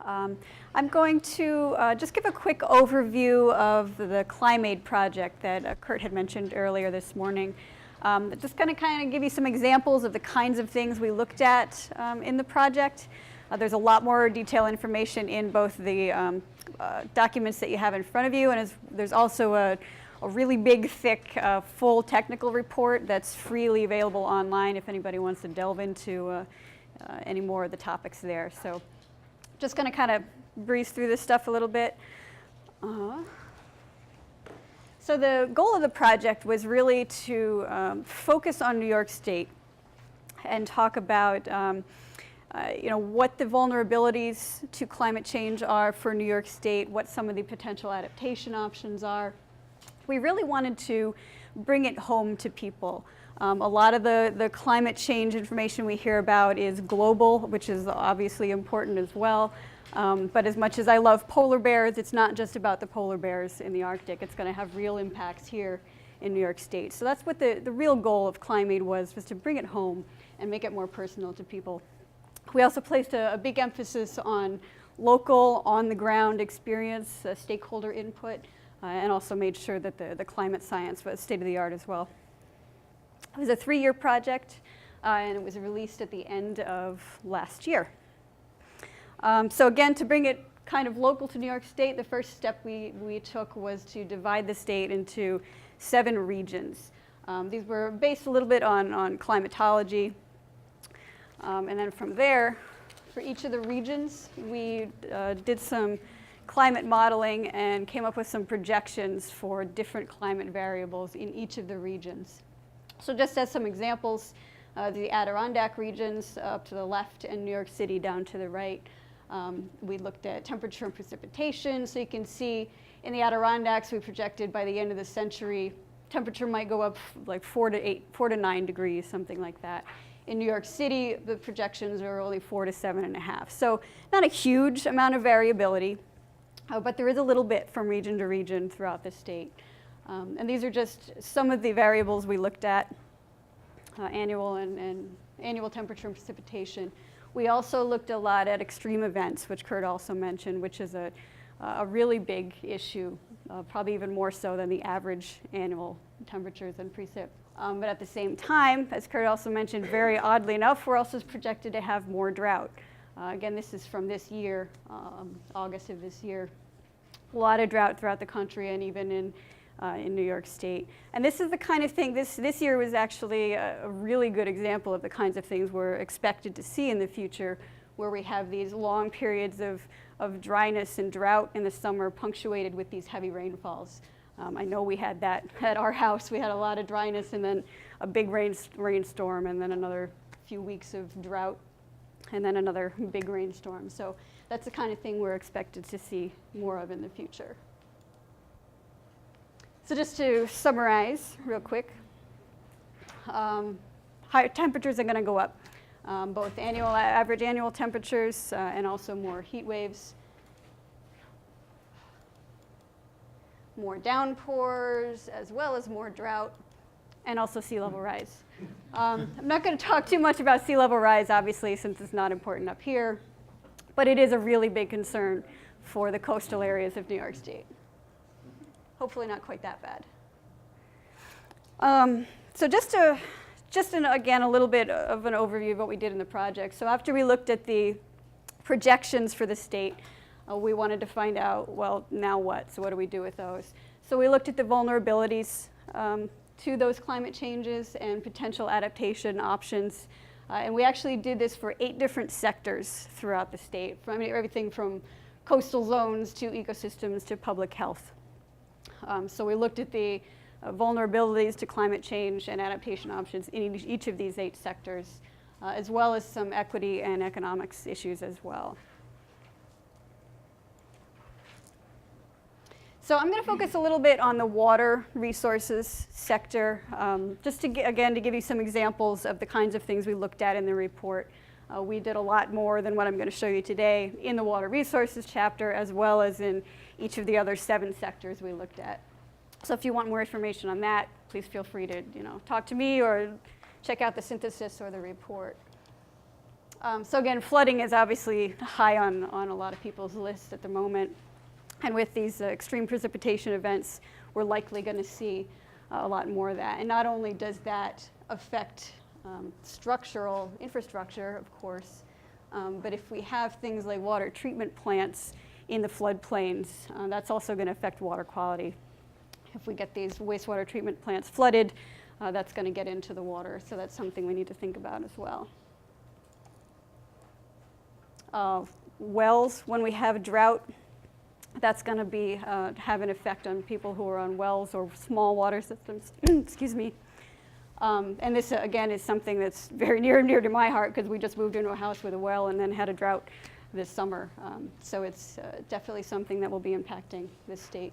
I'm going to just give a quick overview of the ClimAid project that Kurt had mentioned earlier this morning. Just going to kind of give you some examples of the kinds of things we looked at in the project. There's a lot more detailed information in both the documents that you have in front of you, and there's also a really big, thick, full technical report that's freely available online if anybody wants to delve into any more of the topics there. So just going to kind of breeze through this stuff a little bit. So the goal of the project was really to focus on New York State and talk about what the vulnerabilities to climate change are for New York State, what some of the potential adaptation options are. We really wanted to bring it home to people. A lot of the climate change information we hear about is global, which is obviously important as well. But as much as I love polar bears, it's not just about the polar bears in the Arctic. It's going to have real impacts here in New York State. So that's what the real goal of ClimAid was to bring it home and make it more personal to people. We also placed a big emphasis on local, on-the-ground experience, stakeholder input, and also made sure that the climate science was state-of-the-art as well. It was a 3-year project, and it was released at the end of last year. So again, to bring it kind of local to New York State, the first step we took was to divide the state into 7 regions. These were based a little bit on climatology. And then from there, for each of the regions, we did some climate modeling and came up with some projections for different climate variables in each of the regions. So just as some examples, the Adirondack regions up to the left and New York City down to the right. We looked at temperature and precipitation. So you can see in the Adirondacks, we projected by the end of the century, temperature might go up like 4 to 9 degrees, something like that. In New York City, the projections are only 4 to 7.5. So not a huge amount of variability, but there is a little bit from region to region throughout the state. And these are just some of the variables we looked at, annual and annual temperature and precipitation. We also looked a lot at extreme events, which Kurt also mentioned, which is a really big issue, probably even more so than the average annual temperatures and precip. But at the same time, as Kurt also mentioned, very oddly enough, we're also projected to have more drought. Again, this is from this year, August of this year. A lot of drought throughout the country and even in New York State. And this is the kind of thing, this year was actually a really good example of the kinds of things we're expected to see in the future, where we have these long periods of dryness and drought in the summer punctuated with these heavy rainfalls. I know we had that at our house. We had a lot of dryness and then a big rainstorm and then another few weeks of drought and then another big rainstorm. So that's the kind of thing we're expected to see more of in the future. So just to summarize real quick, higher temperatures are going to go up, both average annual temperatures and also more heat waves. More downpours, as well as more drought, and also sea level rise. I'm not going to talk too much about sea level rise, obviously, since it's not important up here, but it is a really big concern for the coastal areas of New York State. Hopefully not quite that bad. So again, a little bit of an overview of what we did in the project. So after we looked at the projections for the state, we wanted to find out, well, now what? So what do we do with those? So we looked at the vulnerabilities to those climate changes and potential adaptation options. And we actually did this for 8 different sectors throughout the state, everything from coastal zones to ecosystems to public health. So we looked at the vulnerabilities to climate change and adaptation options in each of these 8 sectors, as well as some equity and economics issues as well. So I'm going to focus a little bit on the water resources sector, just to give you some examples of the kinds of things we looked at in the report. We did a lot more than what I'm going to show you today in the water resources chapter, as well as in each of the other 7 sectors we looked at. So if you want more information on that, please feel free to talk to me or check out the synthesis or the report. So again, flooding is obviously high on a lot of people's lists at the moment. And with these extreme precipitation events, we're likely going to see a lot more of that. And not only does that affect structural infrastructure, of course, but if we have things like water treatment plants in the floodplains, that's also going to affect water quality. If we get these wastewater treatment plants flooded, that's going to get into the water. So that's something we need to think about as well. Wells, when we have drought, that's going to be have an effect on people who are on wells or small water systems. Excuse me. And this, again, is something that's very near and dear to my heart because we just moved into a house with a well and then had a drought this summer. So it's definitely something that will be impacting this state.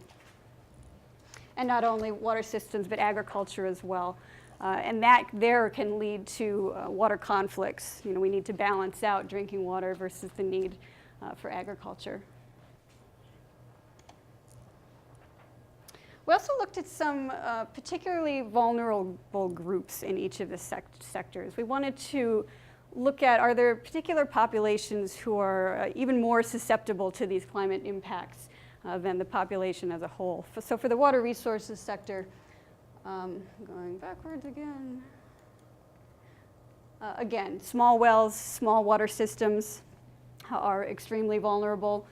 And not only water systems, but agriculture as well. And that there can lead to water conflicts. You know, we need to balance out drinking water versus the need for agriculture. We also looked at some particularly vulnerable groups in each of the sectors. We wanted to look at, are there particular populations who are even more susceptible to these climate impacts than the population as a whole? So for the water resources sector, going backwards again. Again, small wells, small water systems are extremely vulnerable.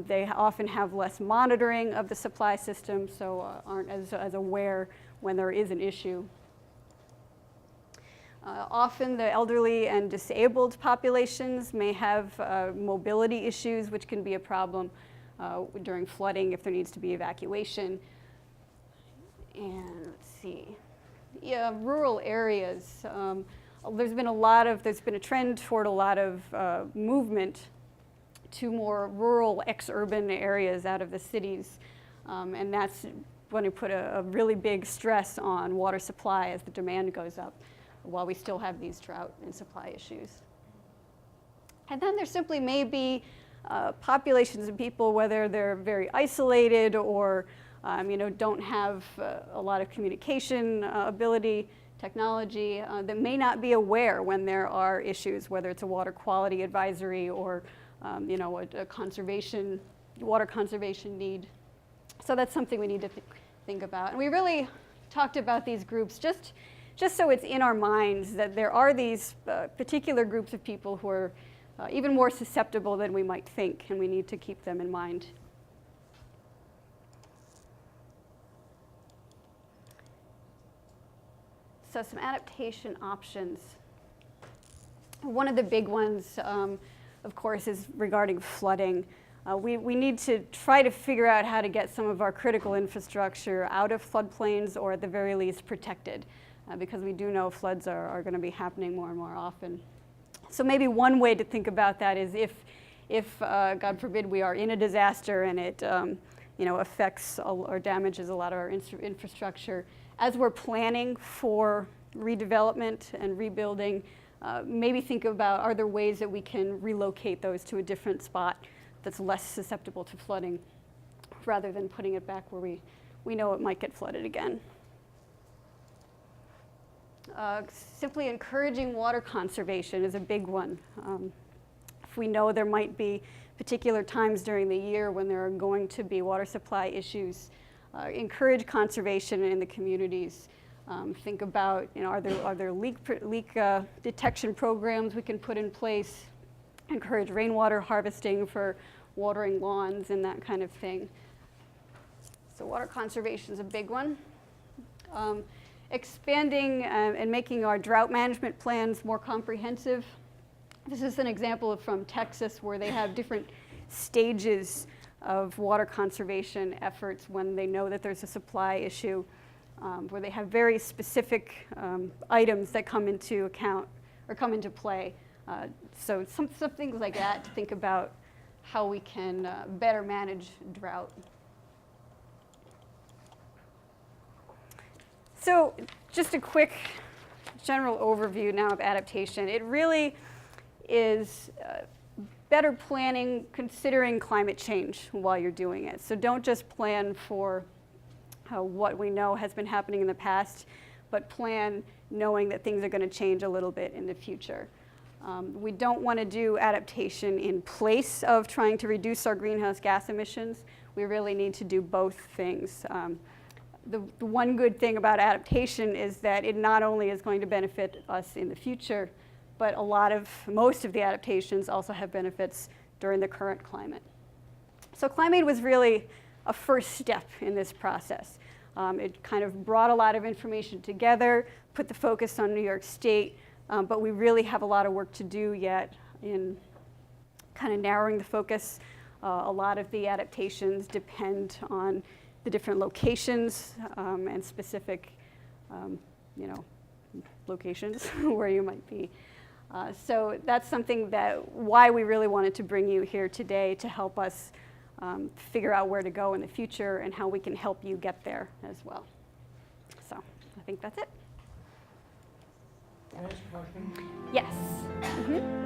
They often have less monitoring of the supply system, so aren't as aware when there is an issue. Often the elderly and disabled populations may have mobility issues, which can be a problem during flooding if there needs to be evacuation. And let's see, yeah, rural areas. There's been a trend toward a lot of movement to more rural ex-urban areas out of the cities, and that's going to put a really big stress on water supply as the demand goes up while we still have these drought and supply issues. And then there simply may be populations of people, whether they're very isolated or don't have a lot of communication ability, technology, that may not be aware when there are issues, whether it's a water quality advisory or a water conservation need. So that's something we need to think about. And we really talked about these groups just so it's in our minds that there are these particular groups of people who are even more susceptible than we might think, and we need to keep them in mind. So some adaptation options. One of the big ones, of course, is regarding flooding. We need to try to figure out how to get some of our critical infrastructure out of floodplains, or at the very least protected, because we do know floods are going to be happening more and more often. So maybe one way to think about that is if God forbid, we are in a disaster and it affects or damages a lot of our infrastructure, as we're planning for redevelopment and rebuilding, maybe think about, are there ways that we can relocate those to a different spot that's less susceptible to flooding, rather than putting it back where we know it might get flooded again. Simply encouraging water conservation is a big one. If we know there might be particular times during the year when there are going to be water supply issues, encourage conservation in the communities. Think about, are there leak detection programs we can put in place? Encourage rainwater harvesting for watering lawns and that kind of thing. So water conservation is a big one. Expanding and making our drought management plans more comprehensive. This is an example from Texas, where they have different stages of water conservation efforts when they know that there's a supply issue, where they have very specific items that come into account or come into play. So some things like that to think about how we can better manage drought. So just a quick general overview now of adaptation. It really is better planning, considering climate change while you're doing it. So don't just plan for what we know has been happening in the past, but plan knowing that things are going to change a little bit in the future. We don't want to do adaptation in place of trying to reduce our greenhouse gas emissions. We really need to do both things. The one good thing about adaptation is that it not only is going to benefit us in the future, but most of the adaptations also have benefits during the current climate. So ClimAid was really a first step in this process. It kind of brought a lot of information together, put the focus on New York State, but we really have a lot of work to do yet in kind of narrowing the focus. A lot of the adaptations depend on the different locations and specific, locations where you might be. So that's something why we really wanted to bring you here today to help us figure out where to go in the future and how we can help you get there as well. So I think that's it. Can I ask a question? Yes. Mm-hmm.